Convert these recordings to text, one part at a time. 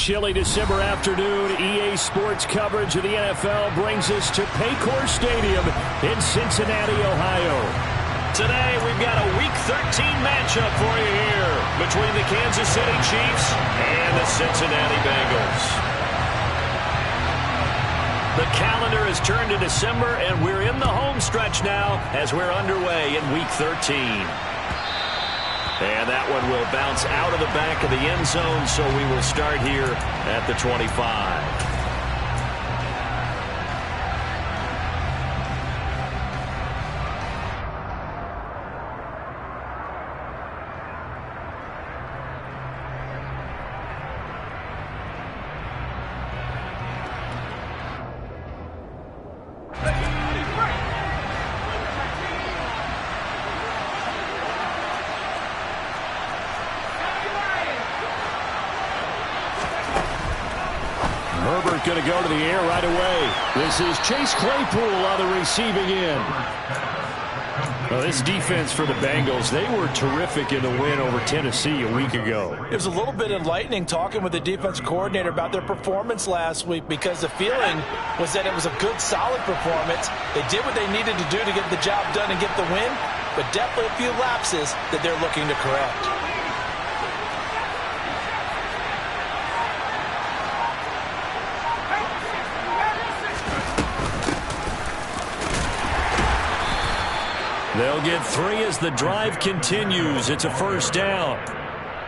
chilly December afternoon, EA Sports coverage of the NFL brings us to Paycor Stadium in Cincinnati, Ohio. Today, we've got a Week 13 matchup for you here between the Kansas City Chiefs and the Cincinnati Bengals. The calendar has turned to December, and we're in the home stretch now as we're underway in Week 13. And that one will bounce out of the back of the end zone, so we will start here at the 25. Herbert going to go to the air right away. This is Chase Claypool on the receiving end. Well, this defense for the Bengals, they were terrific in the win over Tennessee a week ago. It was a little bit enlightening talking with the defense coordinator about their performance last week, because the feeling was that it was a good, solid performance. They did what they needed to do to get the job done and get the win, but definitely a few lapses that they're looking to correct. They'll get 3 as the drive continues. It's a first down.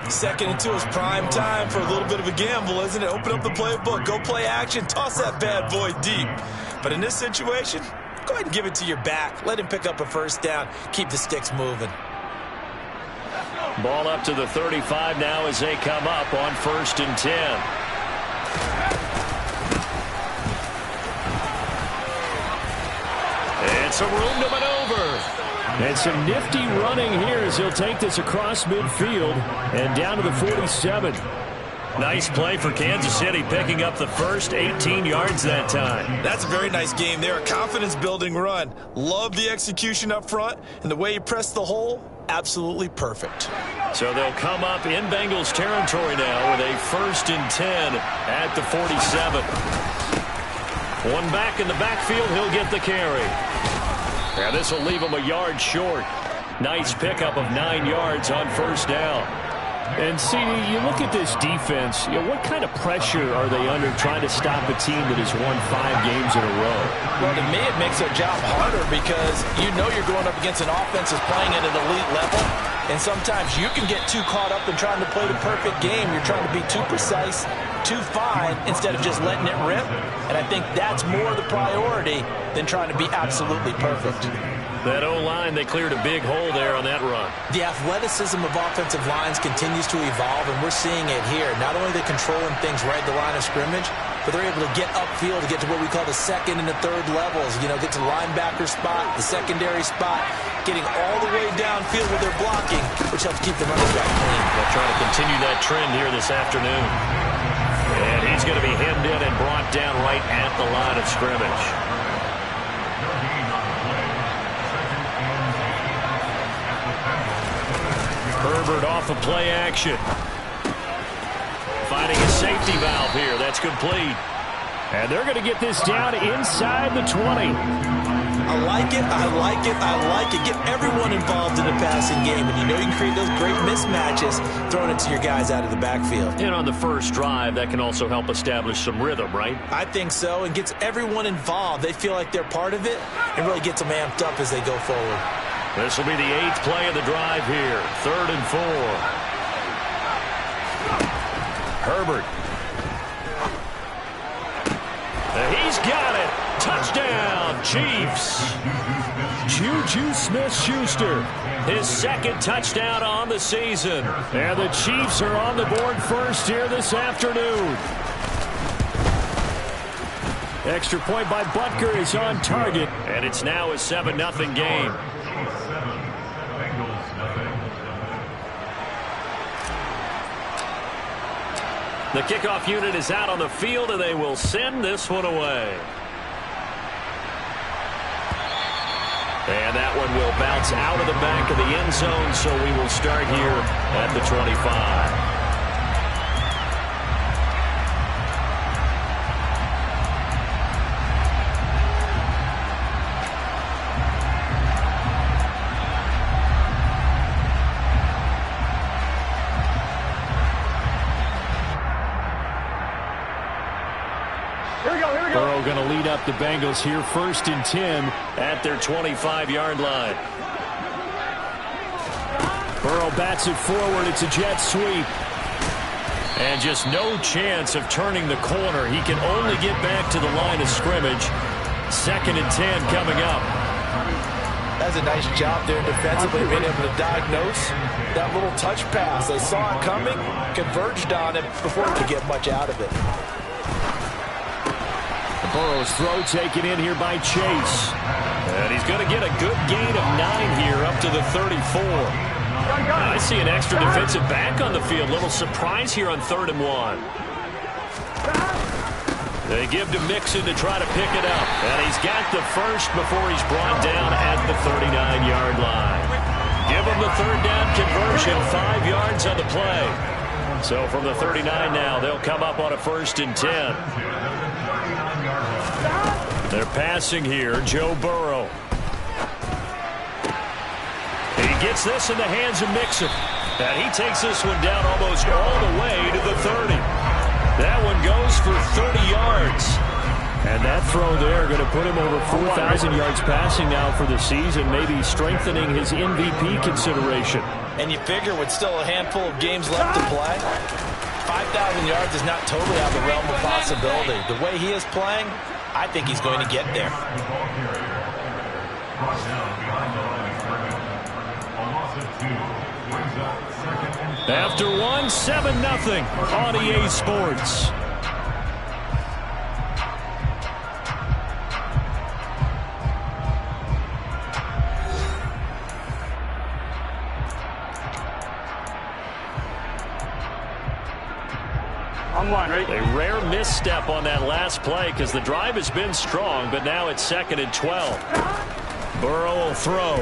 2nd and 2 is prime time for a little bit of a gamble, isn't it? Open up the playbook, go play action, toss that bad boy deep. But in this situation, go ahead and give it to your back. Let him pick up a first down. Keep the sticks moving. Ball up to the 35 now as they come up on 1st and 10. And some room to maneuver. And some nifty running here as he'll take this across midfield and down to the 47. Nice play for Kansas City, picking up the first 18 yards that time. That's a very nice game there, a confidence-building run. Love the execution up front, and the way he pressed the hole, absolutely perfect. So they'll come up in Bengals territory now with a 1st and 10 at the 47. One back in the backfield, he'll get the carry. Yeah, this will leave him a yard short. Nice pickup of 9 yards on 1st down. And, CD, you look at this defense, what kind of pressure are they under trying to stop a team that has won 5 games in a row? Well, to me, it makes their job harder because you know you're going up against an offense that's playing at an elite level. And sometimes you can get too caught up in trying to play the perfect game. You're trying to be too precise, too fine, instead of just letting it rip. And I think that's more the priority than trying to be absolutely perfect. That O-line, they cleared a big hole there on that run. The athleticism of offensive lines continues to evolve, and we're seeing it here. Not only are they controlling things right at the line of scrimmage, but they're able to get upfield to get to what we call the 2nd and the 3rd levels. You know, get to the linebacker spot, the secondary spot, getting all the way downfield where they're blocking, which helps keep the running back clean. They'll try to continue that trend here this afternoon. And he's going to be hemmed in and brought down right at the line of scrimmage. Herbert off of play action. Finding a safety valve here. That's complete. And they're going to get this down inside the 20. I like it, I like it, I like it. Get everyone involved in the passing game, and you know you can create those great mismatches throwing it to your guys out of the backfield. And on the first drive, that can also help establish some rhythm, right? I think so, and gets everyone involved. They feel like they're part of it, and really gets them amped up as they go forward. This will be the 8th play of the drive here. 3rd and 4. Herbert. He's got it. Touchdown, Chiefs. Juju Smith-Schuster, his 2nd touchdown on the season. And the Chiefs are on the board first here this afternoon. Extra point by Butker is on target, and it's now a 7-0 game. The kickoff unit is out on the field, and they will send this one away. And that one will bounce out of the back of the end zone, so we will start here at the 25. going to lead up the Bengals here, 1st and 10 at their 25-yard line. Burrow bats it forward. It's a jet sweep. And just no chance of turning the corner. He can only get back to the line of scrimmage. 2nd and 10 coming up. That's a nice job there defensively, being able to diagnose that little touch pass. They saw it coming, converged on it before he could get much out of it. Burrow's throw taken in here by Chase. And he's going to get a good gain of 9 here up to the 34. I see an extra defensive back on the field. Little surprise here on 3rd and 1. They give to Mixon to try to pick it up. And he's got the first before he's brought down at the 39-yard line. Give him the 3rd down conversion, 5 yards on the play. So from the 39 now, they'll come up on a 1st and 10. They're passing here, Joe Burrow. He gets this in the hands of Mixon. And he takes this one down almost all the way to the 30. That one goes for 30 yards. And that throw there going to put him over 4,000 yards passing now for the season, maybe strengthening his MVP consideration. And you figure with still a handful of games left to play, 5,000 yards is not totally out of the realm of possibility. The way he is playing, I think he's going to get there. After 1, 7-0 on EA Sports. A rare misstep on that last play because the drive has been strong, but now it's 2nd and 12. Burrow will throw.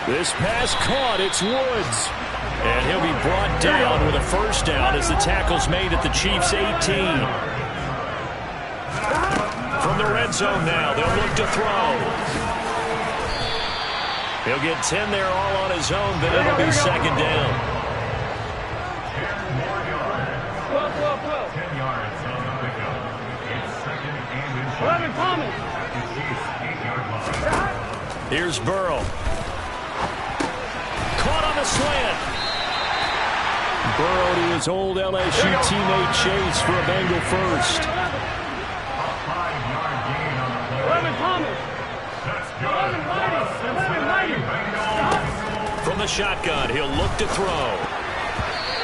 This pass caught. It's Woods. And he'll be brought down with a 1st down as the tackle's made at the Chiefs' 18. From the red zone now, they'll look to throw. He'll get 10 there all on his own, but it'll be 2nd down. Here's Burrow. Caught on the slant. Burrow to his old LSU teammate Chase for a Bengal first. From the shotgun, he'll look to throw.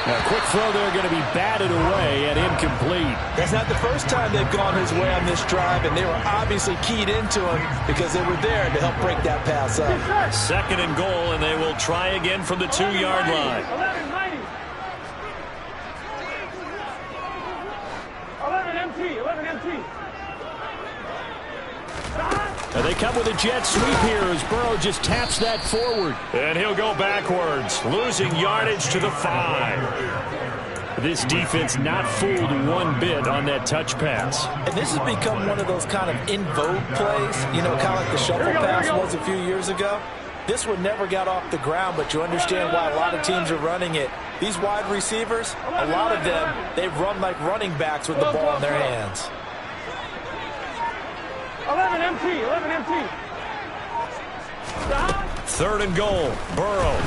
Now, a quick throw there going to be batted away and incomplete. That's not the first time they've gone his way on this drive, and they were obviously keyed into him because they were there to help break that pass up. 2nd and goal, and they will try again from the 2-yard line. 11 empty. And they come with a jet sweep here as Burrow just taps that forward. And he'll go backwards, losing yardage to the 5. This defense not fooled one bit on that touch pass. And this has become one of those kind of in vogue plays, you know, kind of like the shuffle pass was a few years ago. This one never got off the ground, but you understand why a lot of teams are running it. These wide receivers, a lot of them, they run like running backs with the ball in their hands. 11 empty. 3rd and goal, Burrow.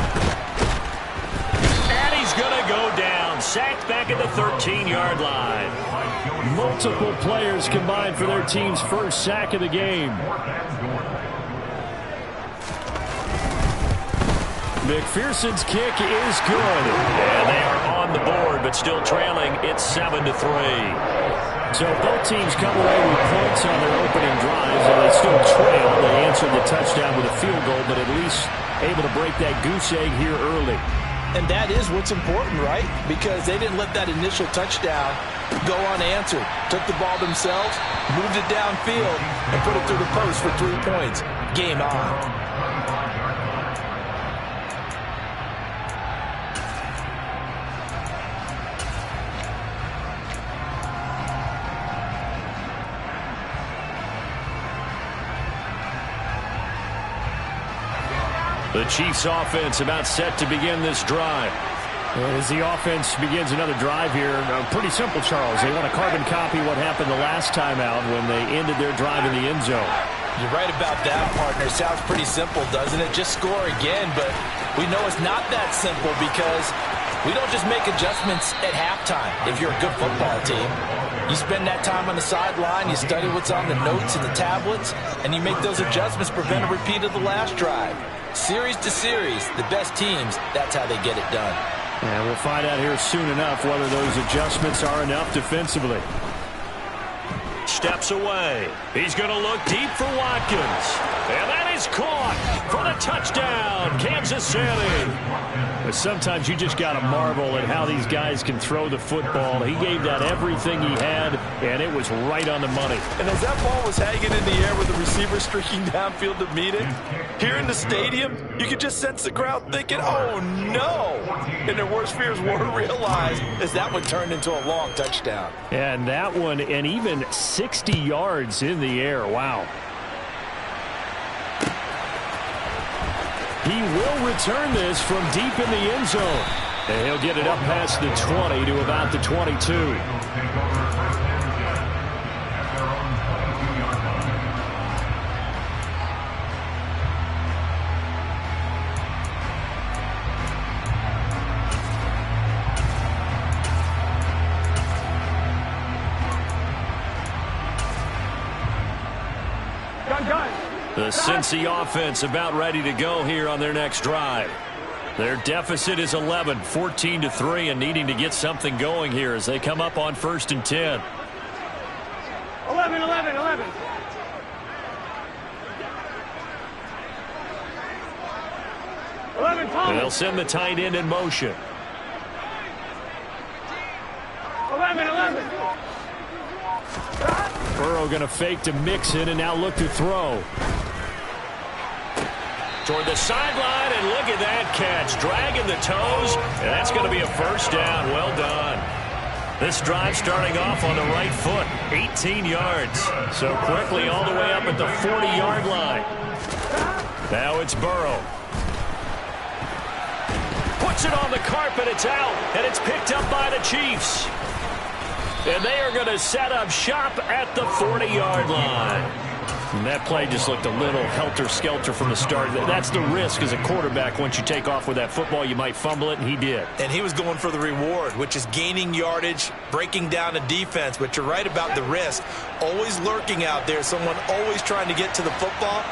And he's going to go down. Sacked back at the 13-yard line. Multiple players combined for their team's first sack of the game. McPherson's kick is good. And they are on the board, but still trailing. It's 7-3. So both teams come away with points on their opening drives, and they still trail. They answered the touchdown with a field goal, but at least able to break that goose egg here early. And that is what's important, right? Because they didn't let that initial touchdown go unanswered. Took the ball themselves, moved it downfield, and put it through the post for 3 points. Game on. The Chiefs offense about set to begin this drive. And as the offense begins another drive here, pretty simple, Charles. They want to carbon copy what happened the last time out when they ended their drive in the end zone. You're right about that, partner. Sounds pretty simple, doesn't it? Just score again, but we know it's not that simple because we don't just make adjustments at halftime if you're a good football team. You spend that time on the sideline, you study what's on the notes and the tablets, and you make those adjustments to prevent a repeat of the last drive. Series to series, the best teams, that's how they get it done. And we'll find out here soon enough whether those adjustments are enough defensively. Steps away. He's going to look deep for Watkins. And that is caught for the touchdown, Kansas City. But sometimes you just got to marvel at how these guys can throw the football. He gave that everything he had, and it was right on the money. And as that ball was hanging in the air with the receiver streaking downfield to meet it, here in the stadium, you could just sense the crowd thinking, oh, no. And their worst fears were realized as that one turned into a long touchdown. And that one, and even 60 yards in the air. Wow. He will return this from deep in the end zone. And he'll get it up past the 20 to about the 22. The Cincy offense about ready to go here on their next drive. Their deficit is 11, 14-3, and needing to get something going here as they come up on 1st and 10. 11, 11, 11. And they'll send the tight end in motion. 11, 11. Burrow going to fake to Mixon and now look to throw. Toward the sideline, and look at that catch. Dragging the toes, and that's going to be a first down. Well done. This drive starting off on the right foot, 18 yards. So quickly all the way up at the 40-yard line. Now it's Burrow. Puts it on the carpet, it's out, and it's picked up by the Chiefs. And they are going to set up shop at the 40-yard line. And that play just looked a little helter-skelter from the start. That's the risk as a quarterback. Once you take off with that football, you might fumble it, and he did. And he was going for the reward, which is gaining yardage, breaking down a defense. But you're right about the risk. Always lurking out there, someone always trying to get to the football.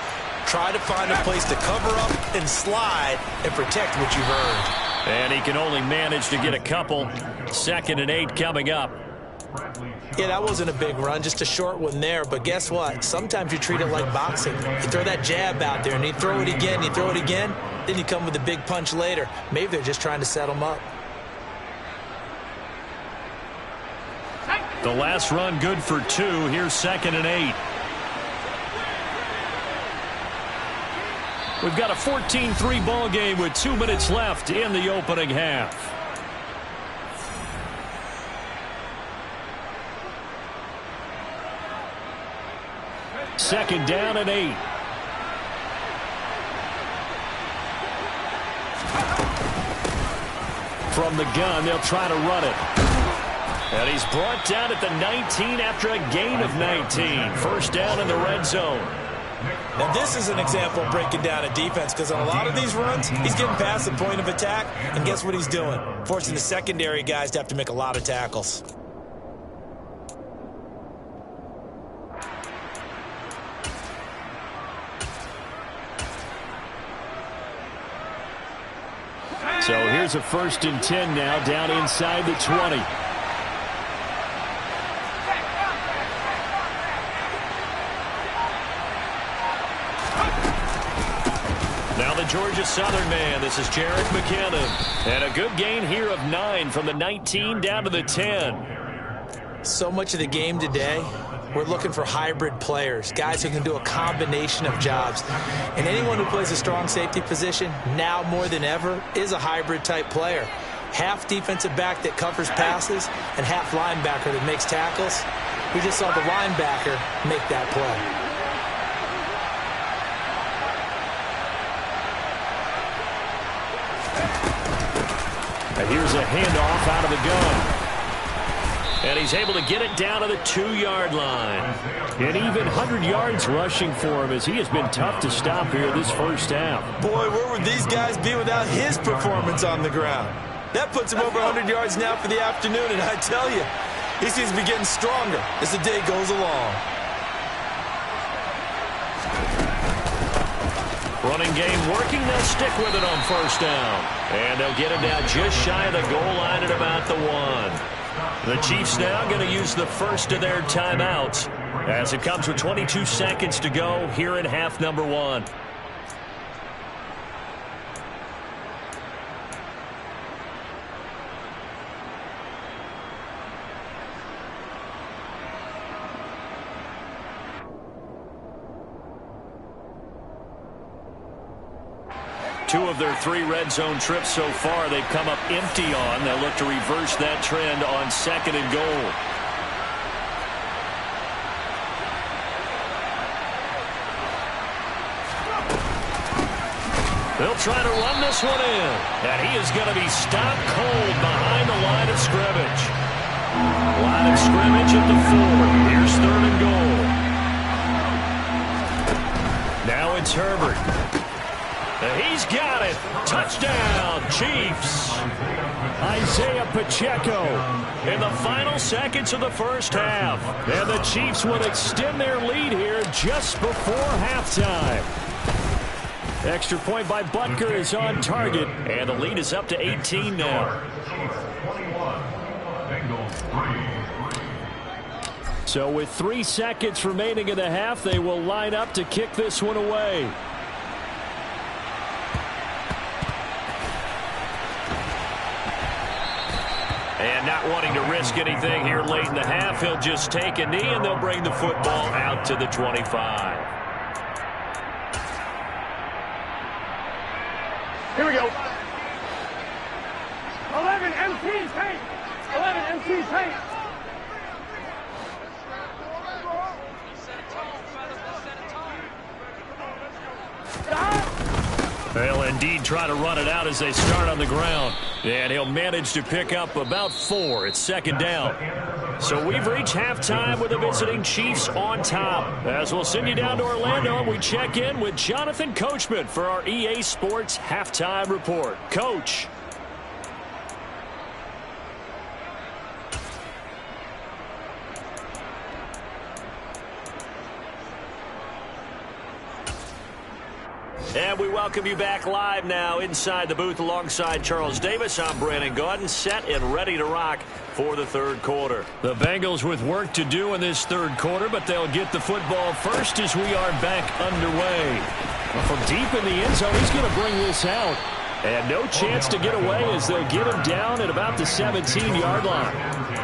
Try to find a place to cover up and slide and protect what you've earned. And he can only manage to get a couple. 2nd and 8 coming up. Yeah, that wasn't a big run, just a short one there. But guess what? Sometimes you treat it like boxing. You throw that jab out there, and you throw it again, you throw it again, then you come with a big punch later. Maybe they're just trying to set them up. The last run good for 2. Here's 2nd and 8. We've got a 14-3 ball game with 2 minutes left in the opening half. Second down and 8. From the gun, they'll try to run it. And he's brought down at the 19 after a gain of 19. First down in the red zone. Now, this is an example of breaking down a defense because on a lot of these runs, he's getting past the point of attack, and guess what he's doing? Forcing the secondary guys to have to make a lot of tackles. So here's a 1st and 10 now, down inside the 20. Now the Georgia Southern man, this is Jarek McKinnon. And a good gain here of 9 from the 19 down to the 10. So much of the game today, we're looking for hybrid players, guys who can do a combination of jobs. And anyone who plays a strong safety position, now more than ever, is a hybrid-type player. Half defensive back that covers passes and half linebacker that makes tackles. We just saw the linebacker make that play. And here's a handoff out of the gun. And he's able to get it down to the 2-yard line. An even 100 yards rushing for him as he has been tough to stop here this first half. Boy, where would these guys be without his performance on the ground? That puts him over 100 yards now for the afternoon, and I tell you, he seems to be getting stronger as the day goes along. Running game working. They'll stick with it on first down. And they'll get it down just shy of the goal line at about the 1. The Chiefs now going to use the first of their timeouts as it comes with 22 seconds to go here in half number 1. Two of their 3 red zone trips so far they've come up empty on. They'll look to reverse that trend on 2nd and goal. They'll try to run this one in. And he is going to be stopped cold behind the line of scrimmage. Line of scrimmage at the 4. Here's 3rd and goal. Now it's Herbert. He's got it. Touchdown, Chiefs. Isaiah Pacheco in the final seconds of the first half. And the Chiefs will extend their lead here just before halftime. Extra point by Butker is on target. And the lead is up to 18 now. So with 3 seconds remaining in the half, they will line up to kick this one away. And not wanting to risk anything here late in the half, he'll just take a knee, and they'll bring the football out to the 25. Here we go. 11 MT paint. 11 MT paint. They'll indeed try to run it out as they start on the ground. And he'll manage to pick up about 4. It's 2nd down. So we've reached halftime with the visiting Chiefs on top. As we'll send you down to Orlando, we check in with Jonathan Coachman for our EA Sports Halftime Report. Coach. And we welcome you back live now inside the booth alongside Charles Davis. I'm Brandon Gaudin, set and ready to rock for the 3rd quarter. The Bengals with work to do in this 3rd quarter, but they'll get the football first as we are back underway. From deep in the end zone, he's going to bring this out. And no chance to get away as they'll get him down at about the 17-yard line.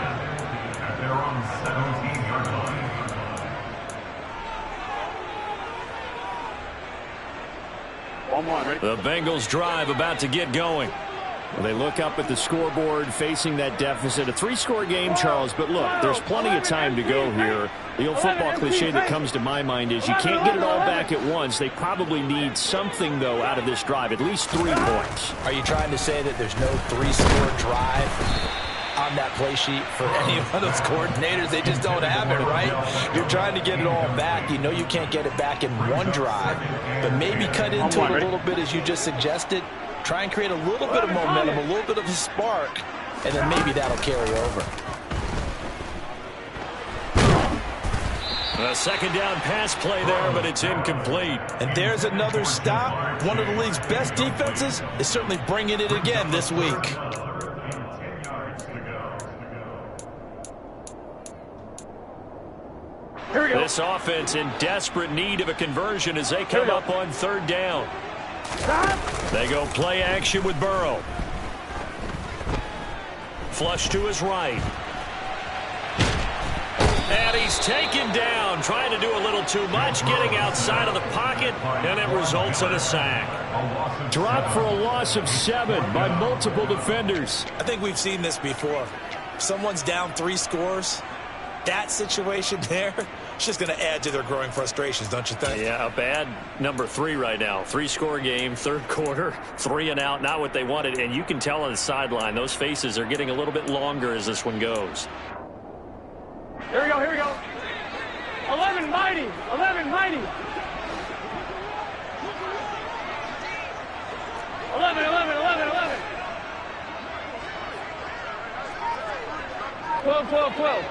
The Bengals drive about to get going. Well, they look up at the scoreboard facing that deficit. A 3-score game, Charles, but look, there's plenty of time to go here. The old football cliche that comes to my mind is you can't get it all back at once. They probably need something, though, out of this drive, at least 3 points. Are you trying to say that there's no 3-score drive on that play sheet for any of those coordinators? They just don't have it, right? You're trying to get it all back. You know you can't get it back in one drive, but maybe cut into it a little bit as you just suggested. Try and create a little bit of momentum, a little bit of a spark, and then maybe that'll carry over. A 2nd down pass play there, but it's incomplete. And there's another stop. One of the league's best defenses is certainly bringing it again this week. This offense in desperate need of a conversion as they come up on 3rd down. They go play action with Burrow. Flush to his right. And he's taken down, trying to do a little too much, getting outside of the pocket, and it results in a sack. Drop for a loss of 7 by multiple defenders. I think we've seen this before. Someone's down 3 scores. That situation there, It's just going to add to their growing frustrations, don't you think? Yeah, a bad number 3 right now. 3-score game, third quarter, 3 and out, not what they wanted. And you can tell on the sideline, those faces are getting a little bit longer as this one goes. Here we go, here we go. 11 mighty, 11 mighty. 11, 11, 11, 11. 12, 12, 12.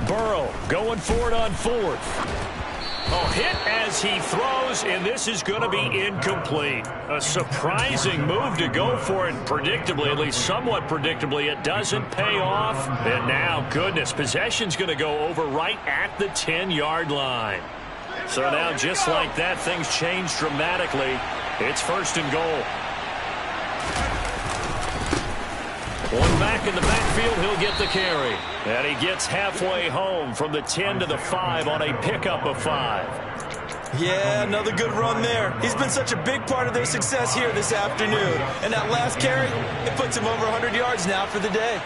Burrow going for it on 4th. Oh, hit as he throws, and this is going to be incomplete. A surprising move to go for it predictably, at least somewhat predictably. It doesn't pay off. And now, goodness, possession's going to go over right at the 10-yard line. So now, just like that, things change dramatically. It's 1st and goal. One back in the backfield, he'll get the carry. And he gets halfway home from the 10 to the 5 on a pickup of 5. Yeah, another good run there. He's been such a big part of their success here this afternoon. And that last carry, it puts him over 100 yards now for the day.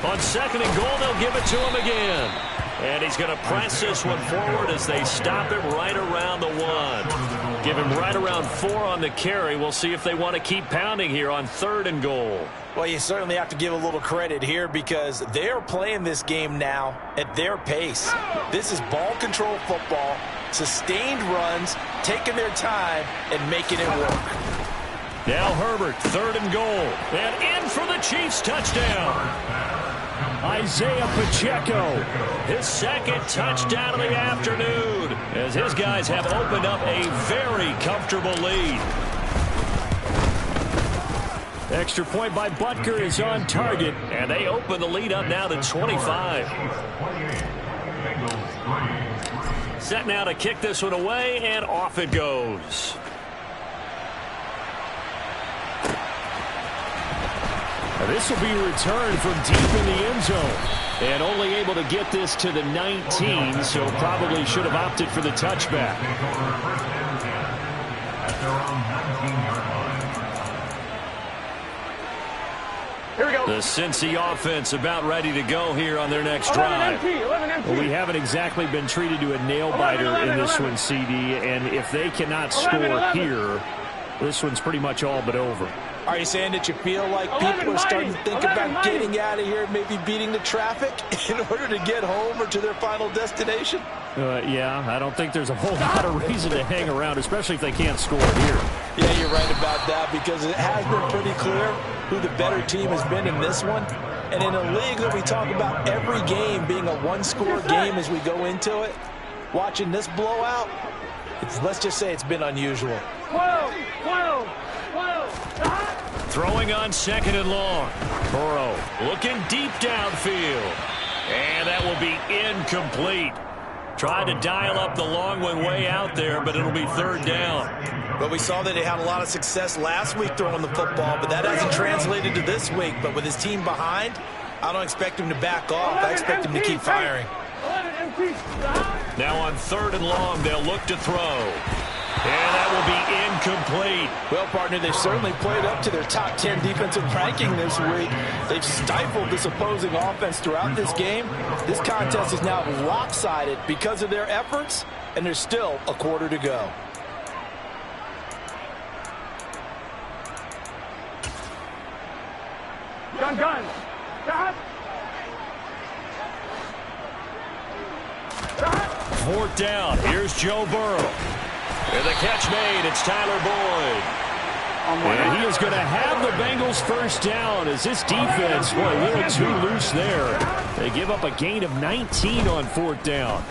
On 2nd and goal, they'll give it to him again. And he's going to press this one forward as they stop him right around the 1. Give him right around 4 on the carry. We'll see if they want to keep pounding here on 3rd and goal. Well, you certainly have to give a little credit here because they're playing this game now at their pace. This is ball control football, sustained runs, taking their time, and making it work. Now Herbert, 3rd and goal. And in for the Chiefs touchdown. Isaiah Pacheco, his 2nd touchdown of the afternoon, as his guys have opened up a very comfortable lead. Extra point by Butker is on target, and they open the lead up now to 25. Set now to kick this one away, and off it goes. This will be returned from deep in the end zone. And only able to get this to the 19, so probably should have opted for the touchback. Here we go. The Cincy offense about ready to go here on their next drive. 11 empty. Well, we haven't exactly been treated to a nail-biter in this one, CD. And if they cannot score here, this one's pretty much all but over. Are you saying that you feel like people are starting to think about getting out of here, maybe beating the traffic in order to get home or to their final destination? Yeah, I don't think there's a whole lot of reason to hang around, especially if they can't score here. Yeah, you're right about that because it has been pretty clear who the better team has been in this one. And in a league that we talk about every game being a one-score game as we go into it, watching this blowout, let's just say it's been unusual. 12, 12, 12. Throwing on 2nd and long. Burrow looking deep downfield. And that will be incomplete. Tried to dial up the long one way out there, but it'll be 3rd down. But we saw that he had a lot of success last week throwing the football, but that hasn't translated to this week. But with his team behind, I don't expect him to back off. I expect him to keep firing. Now on 3rd and long, they'll look to throw. And that will be incomplete. Well, partner, they've certainly played up to their top 10 defensive ranking this week. They've stifled this opposing offense throughout this game. This contest is now lopsided because of their efforts, and there's still a quarter to go. Gun. Stop. 4th down. Here's Joe Burrow. And the catch made. It's Tyler Boyd. And he is going to have the Bengals 1st down as this defense, boy, a little too loose there. They give up a gain of 19 on 4th down.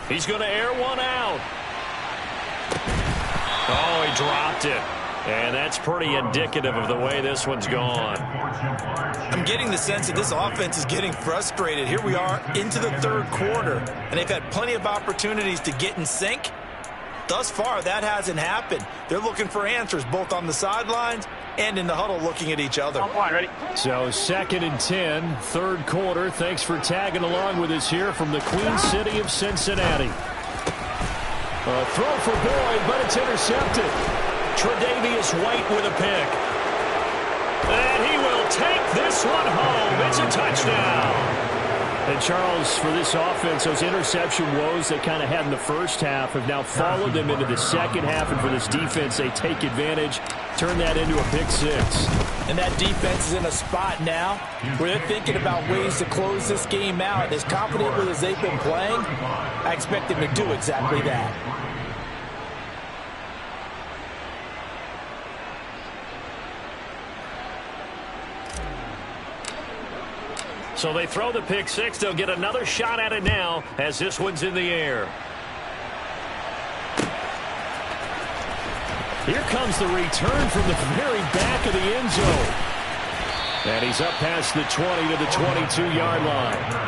He's going to air one out. Oh, he dropped it. And that's pretty indicative of the way this one's gone. I'm getting the sense that this offense is getting frustrated. Here we are into the 3rd quarter, and they've had plenty of opportunities to get in sync. Thus far, that hasn't happened. They're looking for answers both on the sidelines and in the huddle looking at each other. Ready? So 2nd and 10, 3rd quarter. Thanks for tagging along with us here from the Queen City of Cincinnati. A throw for Boyd, but it's intercepted. Tre'Davious White with a pick. And he will take this one home. It's a touchdown. And Charles, for this offense, those interception woes they kind of had in the first half have now followed them into the second half. And for this defense, they take advantage, turn that into a pick six. And that defense is in a spot now where they're thinking about ways to close this game out. As confidently as they've been playing, I expect them to do exactly that. So they throw the pick six. They'll get another shot at it now as this one's in the air. Here comes the return from the very back of the end zone. And he's up past the 20 to the 22-yard line.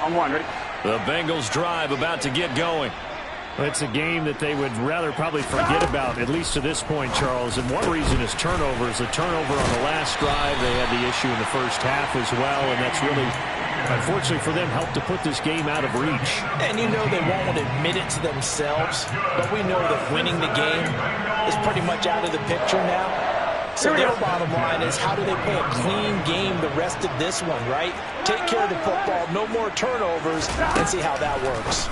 On one, ready? The Bengals drive about to get going. It's a game that they would rather probably forget about, at least to this point, Charles. And one reason is turnovers. The turnover on the last drive, they had the issue in the first half as well, and that's really, unfortunately for them, helped to put this game out of reach. And you know they won't admit it to themselves, but we know that winning the game is pretty much out of the picture now. So their bottom line is, how do they play a clean game the rest of this one, right? Take care of the football, no more turnovers, and see how that works.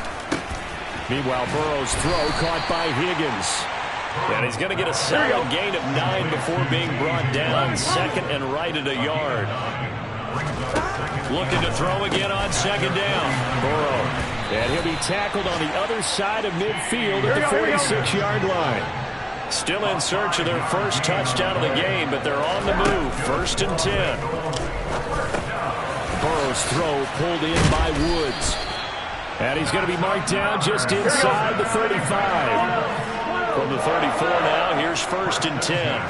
Meanwhile, Burrow's throw caught by Higgins. And he's going to get a solid gain of 9 before being brought down. Second and right at a yard. Looking to throw again on second down. Burrow. And he'll be tackled on the other side of midfield at the 46-yard line. Still in search of their first touchdown of the game, but they're on the move. First and 10. Burrow's throw pulled in by Woods. And he's going to be marked down just inside the 35. From the 34 now, here's first and 10.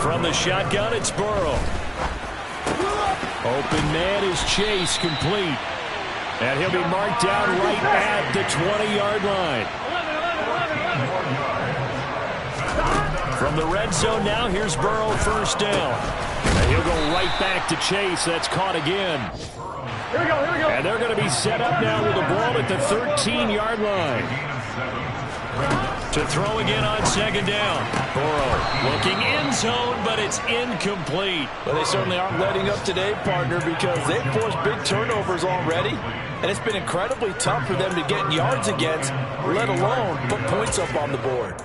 From the shotgun, it's Burrow. Open man is Chase, complete. And he'll be marked down right at the 20-yard line. From the red zone now, here's Burrow, first down. And he'll go right back to Chase. That's caught again. Here we go, here we go. And they're going to be set up now with the ball at the 13-yard line. To throw again on second down. Burrow looking end zone, but it's incomplete. Well, they certainly aren't letting up today, partner, because they've forced big turnovers already. And it's been incredibly tough for them to get yards against, let alone put points up on the board.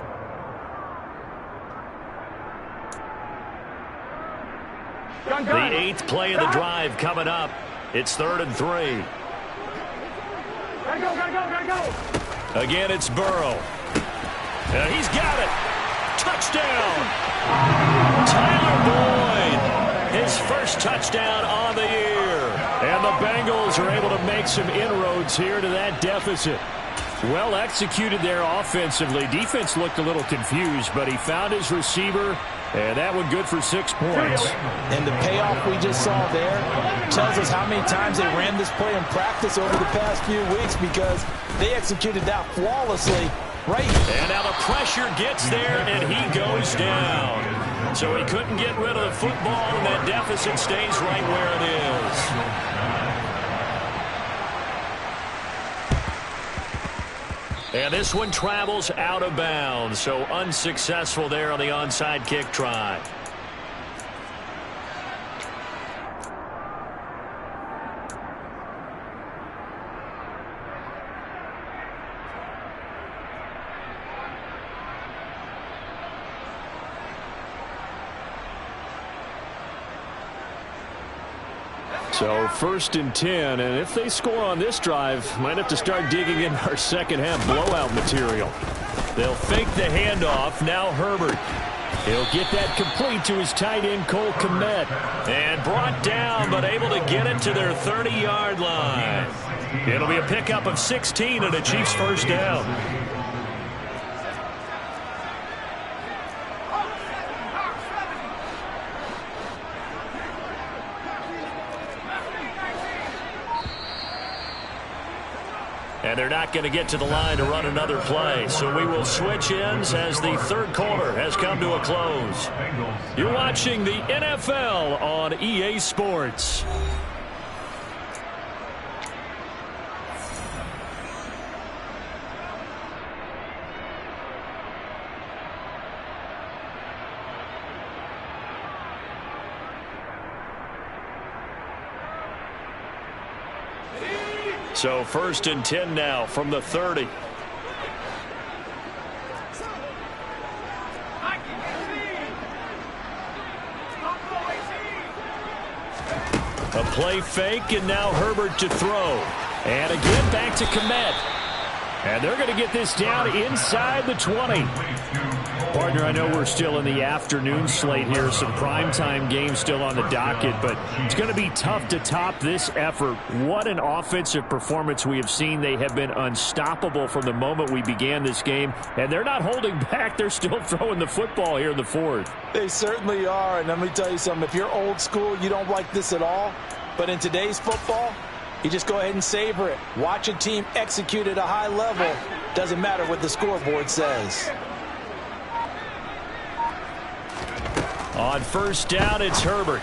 The 8th play of the drive coming up. It's 3rd and 3. Gotta go, gotta go, gotta go. Again, it's Burrow. And he's got it. Touchdown. Tyler Boyd. His first touchdown on the year. And the Bengals are able to make some inroads here to that deficit. Well executed there offensively. Defense looked a little confused, but he found his receiver, and that one good for 6 points. And the payoff we just saw there tells us how many times they ran this play in practice over the past few weeks, because they executed that flawlessly right here. And now the pressure gets there, and he goes down. So he couldn't get rid of the football, and that deficit stays right where it is. And this one travels out of bounds, so unsuccessful there on the onside kick try. So 1st and 10, and if they score on this drive, might have to start digging in our second half blowout material. They'll fake the handoff. Now Herbert. He'll get that complete to his tight end, Cole Kmet. And brought down, but able to get it to their 30-yard line. It'll be a pickup of 16 and a Chiefs first down. And they're not going to get to the line to run another play. So we will switch ends as the third quarter has come to a close. You're watching the NFL on EA Sports. So 1st and 10 now from the 30. A play fake, and now Herbert to throw. And again back to Komet. And they're going to get this down inside the 20. Partner, I know we're still in the afternoon slate here. Some primetime games still on the docket, but it's going to be tough to top this effort. What an offensive performance we have seen. They have been unstoppable from the moment we began this game, and they're not holding back. They're still throwing the football here in the fourth. They certainly are, and let me tell you something. If you're old school, you don't like this at all. But in today's football, you just go ahead and savor it. Watch a team execute at a high level. Doesn't matter what the scoreboard says. On 1st down, it's Herbert.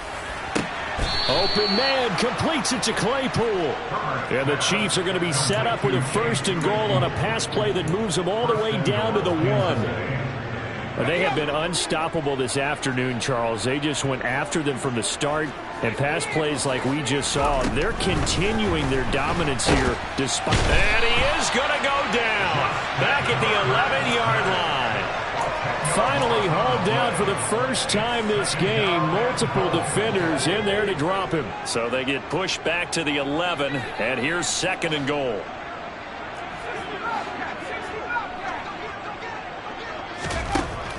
Open man, completes it to Claypool. And the Chiefs are going to be set up with a 1st and goal on a pass play that moves them all the way down to the 1. They have been unstoppable this afternoon, Charles. They just went after them from the start, and pass plays like we just saw. They're continuing their dominance here. And he is going to go down back at the 11-yard line. Finally hauled down for the first time this game. Multiple defenders in there to drop him. So they get pushed back to the 11, and here's 2nd and goal.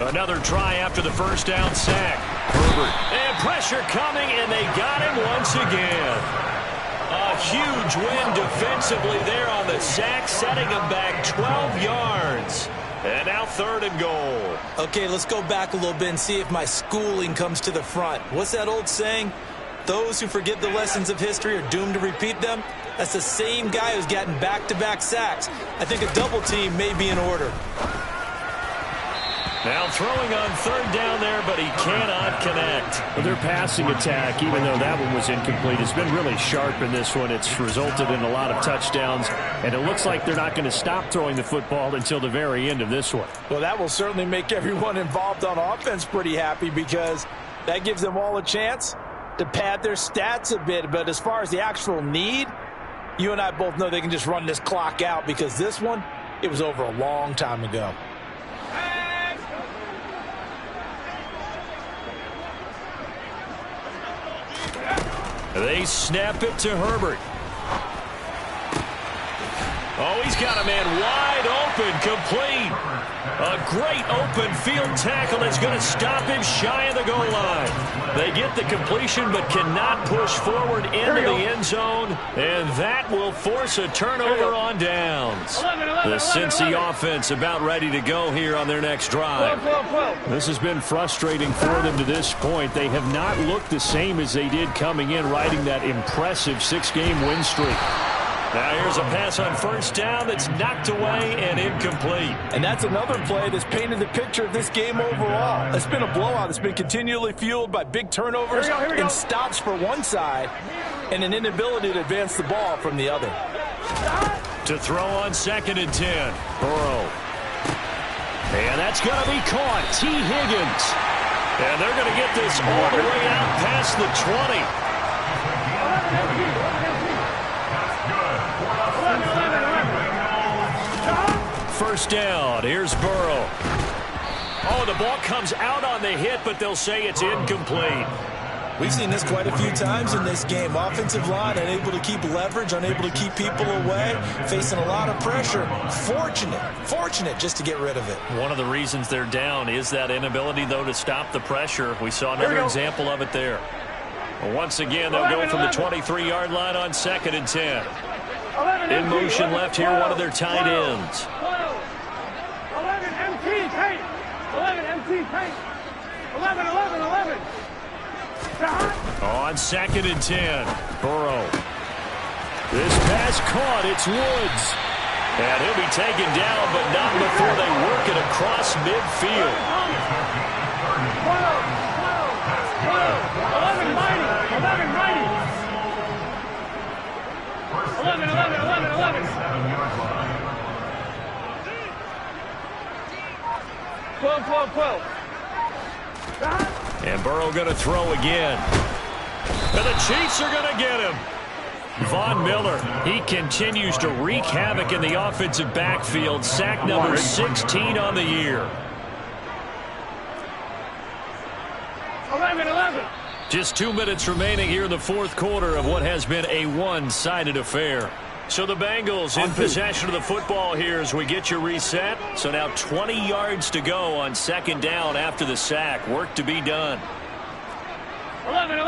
Another try after the 1st down sack. Herbert. And pressure coming, and they got him once again. A huge win defensively there on the sack, setting him back 12 yards. And now 3rd and goal. Okay, let's go back a little bit and see if my schooling comes to the front. What's that old saying? Those who forget the lessons of history are doomed to repeat them. That's the same guy who's gotten back-to-back sacks. I think a double team may be in order. Now throwing on 3rd down there, but he cannot connect. Well, their passing attack, even though that one was incomplete, has been really sharp in this one. It's resulted in a lot of touchdowns, and it looks like they're not going to stop throwing the football until the very end of this one. Well, that will certainly make everyone involved on offense pretty happy, because that gives them all a chance to pad their stats a bit. But as far as the actual need, you and I both know they can just run this clock out, because this one, it was over a long time ago. They snap it to Herbert. Oh, he's got a man wide open, complete. A great open field tackle that's going to stop him shy of the goal line. They get the completion but cannot push forward into the end zone, and that will force a turnover on downs. The Cincy offense about ready to go here on their next drive. This has been frustrating for them to this point. They have not looked the same as they did coming in, riding that impressive 6-game win streak. Now here's a pass on 1st down that's knocked away and incomplete. And that's another play that's painted the picture of this game overall. It's been a blowout. It's been continually fueled by big turnovers and stops for one side and an inability to advance the ball from the other. To throw on 2nd and 10. Burrow. And that's going to be caught. T. Higgins. And they're going to get this all the way out past the 20. First down. Here's Burrow. Oh, the ball comes out on the hit, but they'll say it's incomplete. We've seen this quite a few times in this game. Offensive line unable to keep leverage, unable to keep people away, facing a lot of pressure. Fortunate just to get rid of it. One of the reasons they're down is that inability, though, to stop the pressure. We saw another example of it there. Once again, they'll go from the 23-yard line on 2nd and 10. In motion left here, one of their tight ends. 11 MT paint. 11 MT paint. 11. On 2nd and 10, Burrow. This pass caught. It's Woods. And he'll be taken down, but not before they work it across midfield. 11 mighty. 11 mighty. 11. 12. And Burrow going to throw again. And the Chiefs are going to get him. Von Miller, he continues to wreak havoc in the offensive backfield. Sack number 16 on the year. 11. Just 2 minutes remaining here in the fourth quarter of what has been a one-sided affair. So the Bengals in possession of the football here as we get your reset. So now 20 yards to go on second down after the sack. Work to be done. 11.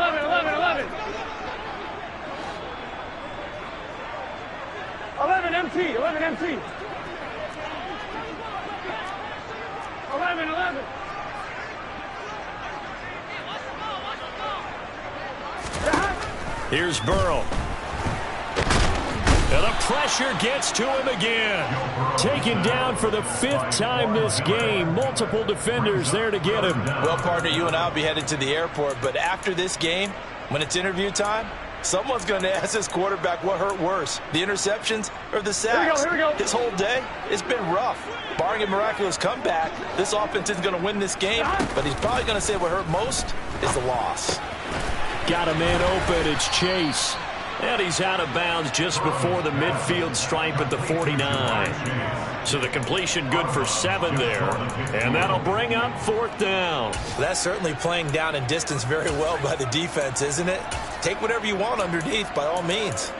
11 MT. 11 MT. 11. Here's Burrow. And the pressure gets to him again. Taken down for the 5th time this game. Multiple defenders there to get him. Well, partner, you and I will be headed to the airport, but after this game, when it's interview time, someone's going to ask this quarterback what hurt worse, the interceptions or the sacks. Here we go. His whole day, it's been rough. Barring a miraculous comeback, this offense isn't going to win this game, but he's probably going to say what hurt most is the loss. Got a man open. It's Chase. And he's out of bounds just before the midfield stripe at the 49. So the completion good for 7 there. And that'll bring up 4th down. That's certainly playing down and distance very well by the defense, isn't it? Take whatever you want underneath by all means.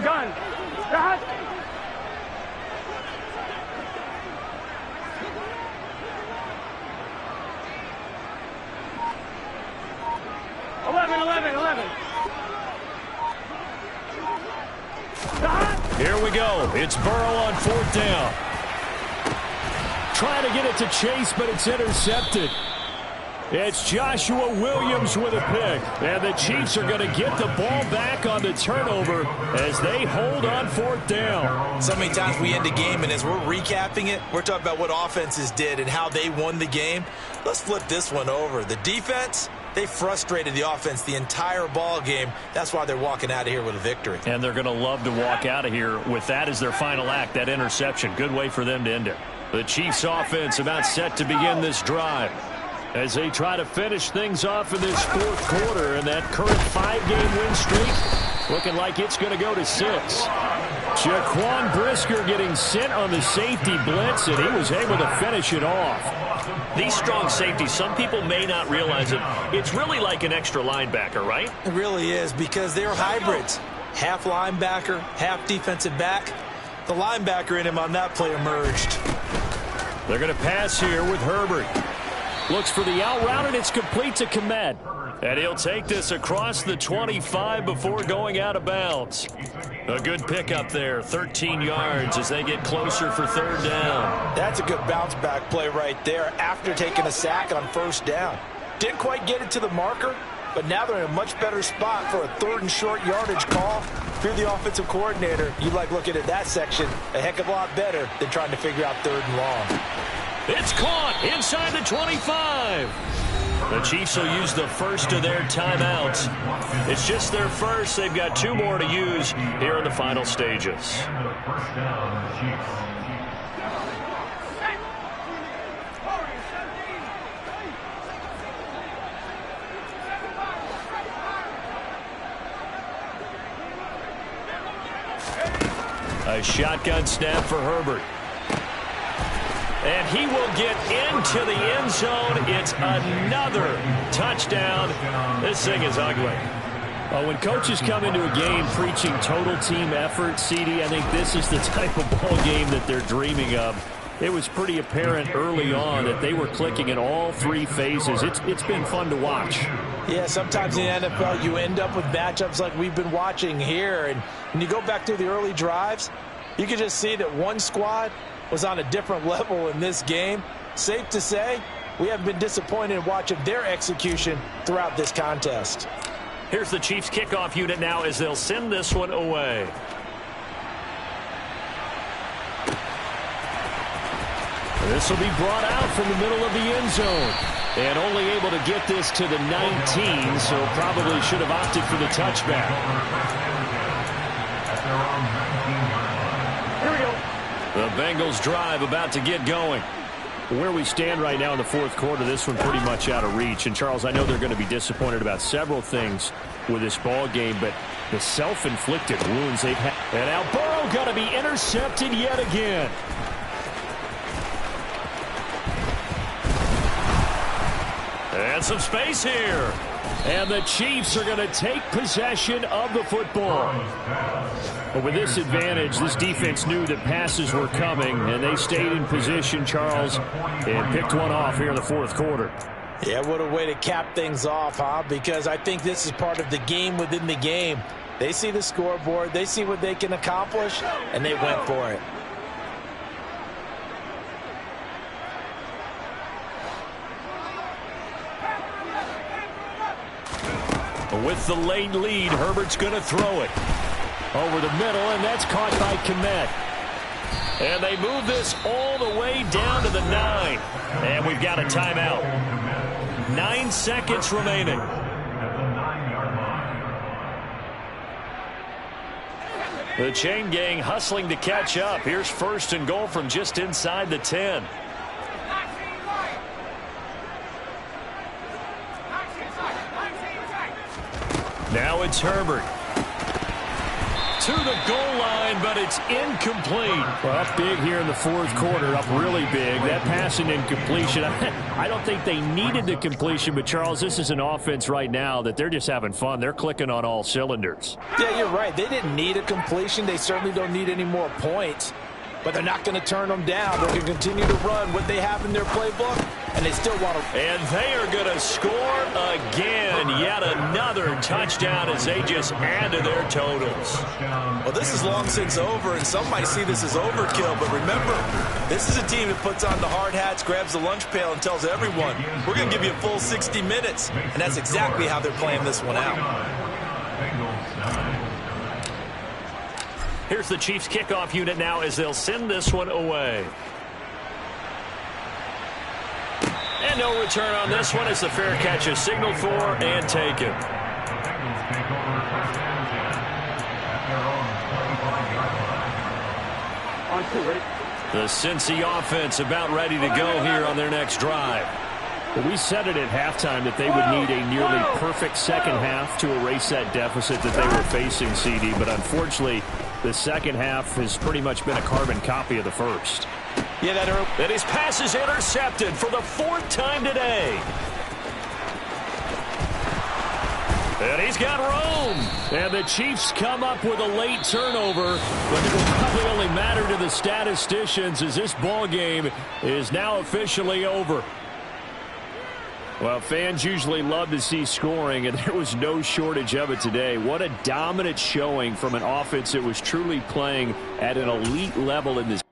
Gun. Got. 11. Here we go. It's Burrow on 4th down. Trying to get it to Chase, but it's intercepted. It's Joshua Williams with a pick. And the Chiefs are going to get the ball back on the turnover as they hold on 4th down. So many times we end a game, and as we're recapping it, we're talking about what offenses did and how they won the game. Let's flip this one over. The defense, they frustrated the offense the entire ball game. That's why they're walking out of here with a victory. And they're going to love to walk out of here with that as their final act, that interception. Good way for them to end it. The Chiefs offense about set to begin this drive as they try to finish things off in this fourth quarter, and that current 5-game win streak looking like it's going to go to 6. Jaquan Brisker getting sent on the safety blitz, and he was able to finish it off. These strong safeties, some people may not realize it. It's really like an extra linebacker, right? It really is, because they're hybrids. Half linebacker, half defensive back. The linebacker in him on that play emerged. They're going to pass here with Herbert. Looks for the out route, and it's complete to Komet. And he'll take this across the 25 before going out of bounds. A good pickup there, 13 yards as they get closer for 3rd down. That's a good bounce-back play right there after taking a sack on 1st down. Didn't quite get it to the marker, but now they're in a much better spot for a 3rd and short yardage call. If you're the offensive coordinator, you like looking at that section a heck of a lot better than trying to figure out 3rd and long. It's caught inside the 25. The Chiefs will use the first of their timeouts. It's just their first. They've got 2 more to use here in the final stages. A shotgun snap for Herbert. And he will get into the end zone. It's another touchdown. This thing is ugly. When coaches come into a game preaching total team effort, CD, I think this is the type of ball game that they're dreaming of. It was pretty apparent early on that they were clicking in all 3 phases. It's been fun to watch. Yeah, sometimes in the NFL you end up with matchups like we've been watching here. And when you go back through the early drives, you can just see that one squad was on a different level in this game. Safe to say, we haven't been disappointed in watching their execution throughout this contest. Here's the Chiefs kickoff unit now as they'll send this one away. This will be brought out from the middle of the end zone. And only able to get this to the 19, so probably should have opted for the touchback. Here we go. The Bengals drive about to get going. Where we stand right now in the fourth quarter, this one pretty much out of reach. And, Charles, I know they're going to be disappointed about several things with this ball game, but the self-inflicted wounds they've had. And now Burrow going to be intercepted yet again. And some space here. And the Chiefs are going to take possession of the football. But with this advantage, this defense knew that passes were coming, and they stayed in position, Charles, and picked one off here in the fourth quarter. Yeah, what a way to cap things off, huh? Because I think this is part of the game within the game. They see the scoreboard, they see what they can accomplish, and they went for it. With the late lead, Herbert's going to throw it. Over the middle, and that's caught by Kmet. And they move this all the way down to the 9. And we've got a timeout. 9 seconds remaining. The chain gang hustling to catch up. Here's first and goal from just inside the 10. Now it's Herbert. To the goal line, but it's incomplete. Well, up big here in the fourth quarter, up really big. That pass and incompletion, I don't think they needed the completion, but, Charles, this is an offense right now that they're just having fun. They're clicking on all cylinders. Yeah, you're right. They didn't need a completion. They certainly don't need any more points, but they're not going to turn them down. They're going to continue to run what they have in their playbook, and they still want to. And they are going to score again. Yet another touchdown as they just add to their totals. Well, this is long since over, and some might see this as overkill. But remember, this is a team that puts on the hard hats, grabs the lunch pail, and tells everyone, we're going to give you a full 60 minutes. And that's exactly how they're playing this one out. Here's the Chiefs kickoff unit now as they'll send this one away. And no return on this one as the fair catch is signaled for and taken. The Cincy offense about ready to go here on their next drive. Well, we said it at halftime that they would need a nearly perfect second half to erase that deficit that they were facing, CD, but unfortunately, the second half has pretty much been a carbon copy of the first. Yeah, that his pass is intercepted for the 4th time today. And he's got room. And the Chiefs come up with a late turnover, but it will probably only matter to the statisticians as this ball game is now officially over. Well, fans usually love to see scoring, and there was no shortage of it today. What a dominant showing from an offense that was truly playing at an elite level in this